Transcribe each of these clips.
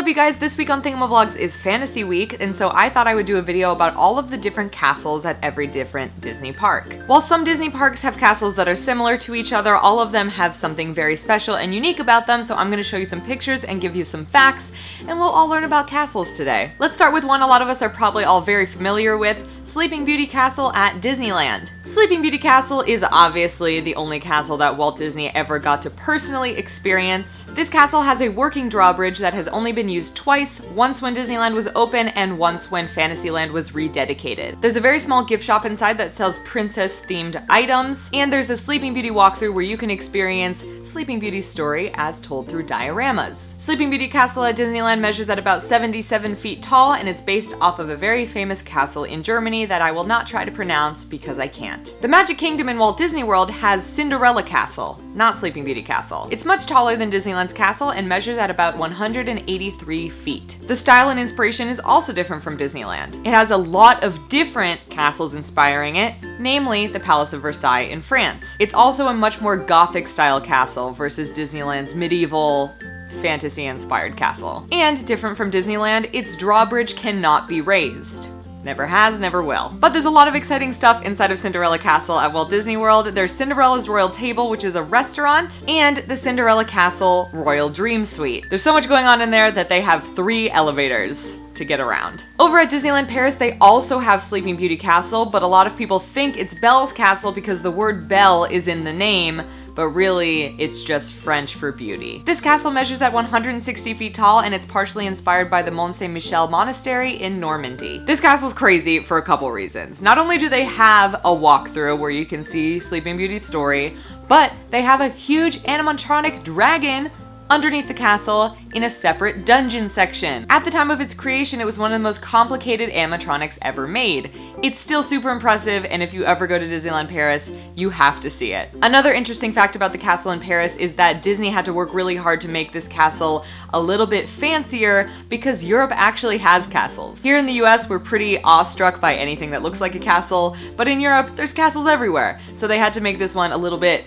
you guys? This week on Thingamavlogs is Fantasy Week, and so I thought I would do a video about all of the different castles at every different Disney park. While some Disney parks have castles that are similar to each other, all of them have something very special and unique about them, so I'm going to show you some pictures and give you some facts, and we'll all learn about castles today. Let's start with one a lot of us are probably all very familiar with, Sleeping Beauty Castle at Disneyland. Sleeping Beauty Castle is obviously the only castle that Walt Disney ever got to personally experience. This castle has a working drawbridge that has only been used twice, once when Disneyland was open and once when Fantasyland was rededicated. There's a very small gift shop inside that sells princess-themed items, and there's a Sleeping Beauty walkthrough where you can experience Sleeping Beauty's story as told through dioramas. Sleeping Beauty Castle at Disneyland measures at about 77 feet tall and is based off of a very famous castle in Germany that I will not try to pronounce because I can't. The Magic Kingdom in Walt Disney World has Cinderella Castle, not Sleeping Beauty Castle. It's much taller than Disneyland's castle and measures at about 183 feet. The style and inspiration is also different from Disneyland. It has a lot of different castles inspiring it, namely the Palace of Versailles in France. It's also a much more Gothic style castle versus Disneyland's medieval fantasy-inspired castle. And different from Disneyland, its drawbridge cannot be raised. Never has, never will. But there's a lot of exciting stuff inside of Cinderella Castle at Walt Disney World. There's Cinderella's Royal Table, which is a restaurant, and the Cinderella Castle Royal Dream Suite. There's so much going on in there that they have 3 elevators to get around. Over at Disneyland Paris, they also have Sleeping Beauty Castle, but a lot of people think it's Belle's Castle because the word Belle is in the name, but really, it's just French for beauty. This castle measures at 160 feet tall, and it's partially inspired by the Mont Saint-Michel Monastery in Normandy. This castle's crazy for a couple reasons. Not only do they have a walkthrough where you can see Sleeping Beauty's story, but they have a huge animatronic dragon underneath the castle in a separate dungeon section. At the time of its creation, it was one of the most complicated animatronics ever made. It's still super impressive, and if you ever go to Disneyland Paris, you have to see it. Another interesting fact about the castle in Paris is that Disney had to work really hard to make this castle a little bit fancier because Europe actually has castles. Here in the US, we're pretty awestruck by anything that looks like a castle, but in Europe, there's castles everywhere. So they had to make this one a little bit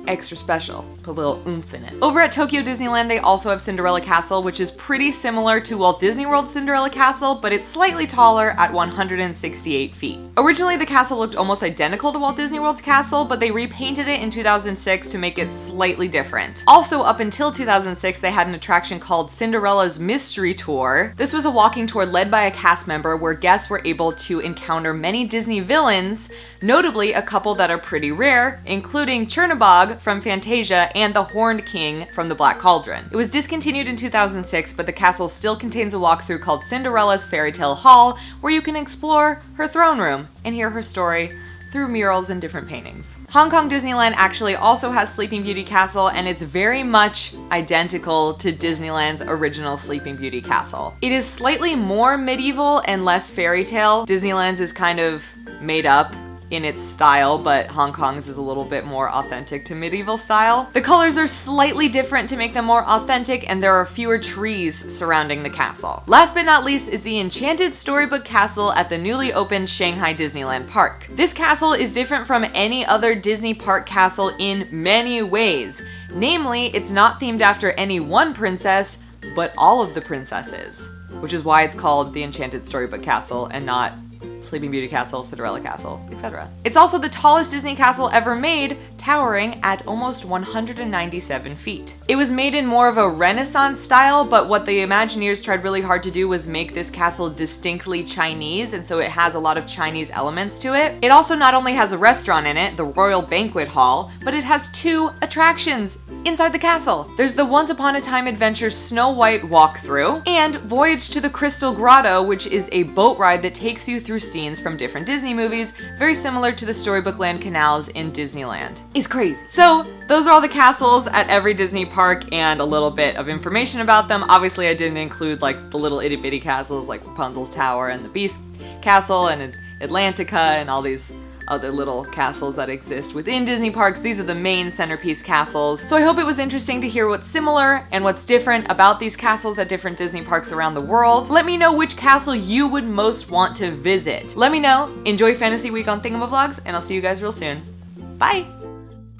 extra special, put a little oomph in it. Over at Tokyo Disneyland, they also have Cinderella Castle, which is pretty similar to Walt Disney World's Cinderella Castle, but it's slightly taller at 168 feet. Originally, the castle looked almost identical to Walt Disney World's castle, but they repainted it in 2006 to make it slightly different. Also, up until 2006, they had an attraction called Cinderella's Mystery Tour. This was a walking tour led by a cast member where guests were able to encounter many Disney villains, notably a couple that are pretty rare, including Chernabog from Fantasia and the Horned King from the Black Cauldron. It was discontinued in 2006, but the castle still contains a walkthrough called Cinderella's Fairy Tale Hall, where you can explore her throne room and hear her story through murals and different paintings. Hong Kong Disneyland actually also has Sleeping Beauty Castle, and it's very much identical to Disneyland's original Sleeping Beauty Castle. It is slightly more medieval and less fairy tale. Disneyland's is kind of made up in its style, but Hong Kong's is a little bit more authentic to medieval style. The colors are slightly different to make them more authentic, and there are fewer trees surrounding the castle. Last but not least is the Enchanted Storybook Castle at the newly opened Shanghai Disneyland Park. This castle is different from any other Disney park castle in many ways. Namely, it's not themed after any one princess, but all of the princesses, which is why it's called the Enchanted Storybook Castle and not Sleeping Beauty Castle, Cinderella Castle, etc. It's also the tallest Disney castle ever made, towering at almost 197 feet. It was made in more of a Renaissance style, but what the Imagineers tried really hard to do was make this castle distinctly Chinese, and so it has a lot of Chinese elements to it. It also not only has a restaurant in it, the Royal Banquet Hall, but it has 2 attractions inside the castle. There's the Once Upon a Time Adventure Snow White walkthrough, and Voyage to the Crystal Grotto, which is a boat ride that takes you through scenes from different Disney movies, very similar to the Storybook Land canals in Disneyland. It's crazy. So, those are all the castles at every Disney park and a little bit of information about them. Obviously, I didn't include like the little itty bitty castles like Rapunzel's Tower and the Beast Castle and Atlantica and all these other little castles that exist within Disney parks. These are the main centerpiece castles. So I hope it was interesting to hear what's similar and what's different about these castles at different Disney parks around the world. Let me know which castle you would most want to visit. Let me know. Enjoy Fantasy Week on Thingamavlogs, and I'll see you guys real soon. Bye!